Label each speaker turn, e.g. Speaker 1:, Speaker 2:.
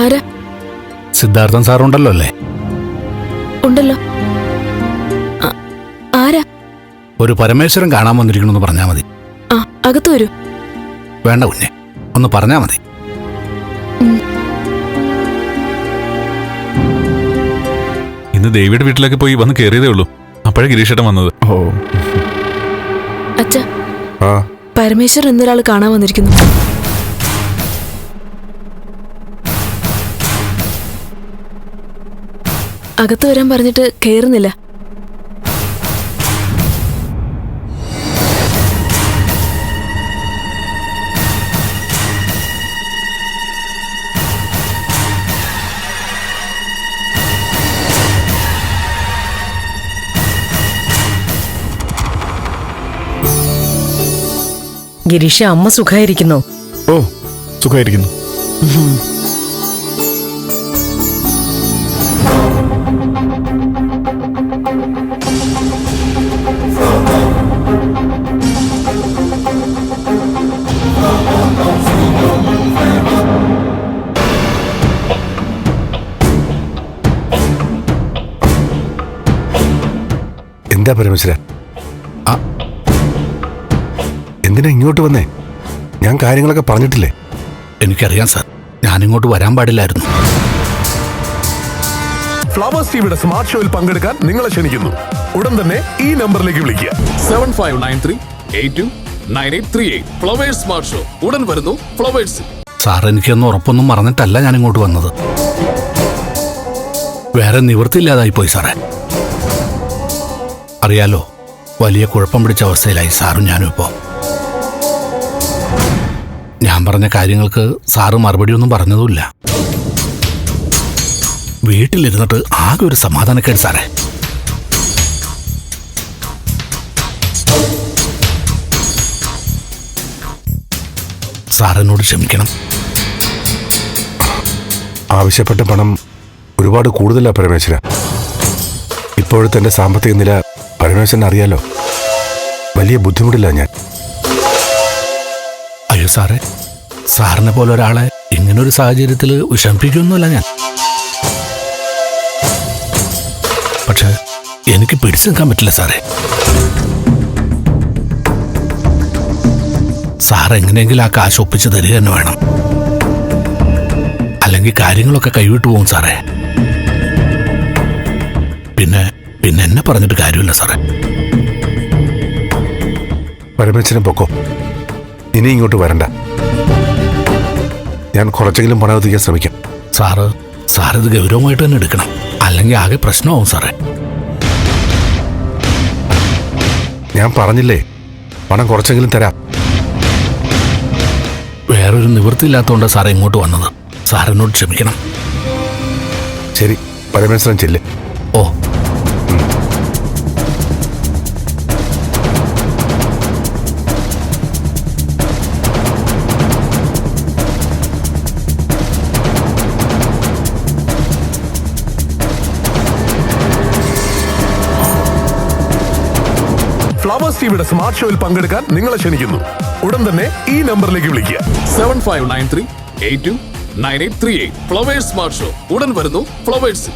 Speaker 1: ആരാ?
Speaker 2: സിദ്ധാർത്ഥൻ സാറുണ്ടല്ലോ അല്ലേ?
Speaker 1: ഉണ്ടല്ലോ. ആരാ?
Speaker 2: ഒരു പരമേശ്വരൻ കാണാൻ വന്നിരിക്കണമെന്ന് പറഞ്ഞാൽ മതി.
Speaker 1: ആ, അകത്ത് വരൂ.
Speaker 2: വേണ്ട കുഞ്ഞെ, ഒന്ന് പറഞ്ഞാൽ മതി.
Speaker 3: ഇന്ന് ദേവിയുടെ വീട്ടിലേക്ക് പോയി വന്ന് കയറിയതേ ഉള്ളൂ. അപ്പോഴേ ഗിരീഷേട്ടൻ വന്നത്.
Speaker 4: ഓ,
Speaker 1: അച്ഛാ,
Speaker 4: ആ
Speaker 1: പരമേശ്വരൻ എന്നൊരാൾ കാണാൻ വന്നിരിക്കുന്നു. അകത്ത് വരാൻ പറഞ്ഞിട്ട് കയറുന്നില്ല.
Speaker 5: ഗിരീഷ, അമ്മ സുഖായിരിക്കുന്നോ?
Speaker 4: ഓ, സുഖമായിരിക്കുന്നു.
Speaker 6: എന്താ പരമേശ്വര? എന്തിനാ ഇങ്ങോട്ട് വന്നേ? ഞാൻ കാര്യങ്ങളൊക്കെ പറഞ്ഞിട്ടില്ലേ?
Speaker 2: എനിക്കറിയാം സാർ, ഞാനിങ്ങോട്ട് വരാൻ പാടില്ലായിരുന്നു.
Speaker 7: ഫ്ലവേഴ്സ് ടിവിയുടെ സ്മാർട്ട് ഷോയിൽ പങ്കെടുക്കാൻ നിങ്ങളെ ക്ഷണിക്കുന്നു. ഉടൻ തന്നെ ഈ നമ്പറിലേക്ക് വിളിക്കുക.
Speaker 8: 7593829838. ഫ്ലവേഴ്സ് സ്മാർട്ട് ഷോ ഉടൻ വരുന്നു ഫ്ലവേഴ്സ്.
Speaker 2: സാർ, എനിക്കൊന്നും ഉറപ്പൊന്നും മറന്നിട്ടല്ല ഞാനിങ്ങോട്ട് വന്നത്. വേറെ നിവൃത്തിയില്ലാതായി പോയി സാറേ. അറിയാലോ, വലിയ കുഴപ്പം പിടിച്ച അവസ്ഥയിലായി സാറും ഞാനും ഇപ്പോൾ. ഞാൻ പറഞ്ഞ കാര്യങ്ങൾക്ക് സാറ് മറുപടിയൊന്നും പറഞ്ഞതുമില്ല. വീട്ടിലിരുന്നിട്ട് ആകെ ഒരു സമാധാനക്കേട് സാറേ. സാറിനോട് ക്ഷമിക്കണം.
Speaker 6: ആവശ്യപ്പെട്ട പണം ഒരുപാട് കൂടുതലാ പരമേശ്വര. ഇപ്പോഴത്തെ എൻ്റെ സാമ്പത്തിക നില പരമേശ്വരൻ അറിയാലോ. വലിയ ബുദ്ധിമുട്ടില്ല ഞാൻ.
Speaker 2: അയ്യോ സാറേ, സാറിനെ പോലെ ഒരാളെ ഇങ്ങനൊരു സാഹചര്യത്തിൽ വിഷമിപ്പിക്കൊന്നുമല്ല ഞാൻ. പക്ഷെ എനിക്ക് പിടിച്ചു നിൽക്കാൻ പറ്റില്ല സാറേ. സാർ എങ്ങനെയെങ്കിലും ആ കാശ് ഒപ്പിച്ച് തരിക തന്നെ വേണം. അല്ലെങ്കിൽ കാര്യങ്ങളൊക്കെ കൈവിട്ടു പോകും സാറേ. പിന്നെ എന്നെ പറഞ്ഞിട്ട് കാര്യമില്ല സാറേ.
Speaker 6: പരമേശ്വരൻ പൊക്കോ, ഇനി ഇങ്ങോട്ട് വരണ്ട. ഞാൻ കുറച്ചെങ്കിലും പണം എത്തിക്കാൻ ശ്രമിക്കാം.
Speaker 2: സാറിത് ഗൗരവമായിട്ട് തന്നെ എടുക്കണം, അല്ലെങ്കിൽ ആകെ പ്രശ്നമാവും സാറേ.
Speaker 6: ഞാൻ പറഞ്ഞില്ലേ, പണം കുറച്ചെങ്കിലും തരാം.
Speaker 2: വേറൊരു നിവൃത്തിയില്ലാത്തതുകൊണ്ട് സാറേ ഇങ്ങോട്ട് വന്നത്. സാറിനോട് ക്ഷമിക്കണം.
Speaker 6: ശരി, പരമേശ്വരൻ ചെല്ല്.
Speaker 2: ഓ,
Speaker 7: ഫ്ലവേഴ്സ് ടിവിയുടെ സ്മാർട്ട് ഷോയിൽ പങ്കെടുക്കാൻ നിങ്ങളെ ക്ഷണിക്കുന്നു. ഉടൻ തന്നെ ഈ നമ്പറിലേക്ക് വിളിക്കുക.
Speaker 8: 7593829838. ഫ്ലവേഴ്സ് സ്മാർട്ട് ഷോ ഉടൻ വരുന്നു ഫ്ലവേഴ്സ്.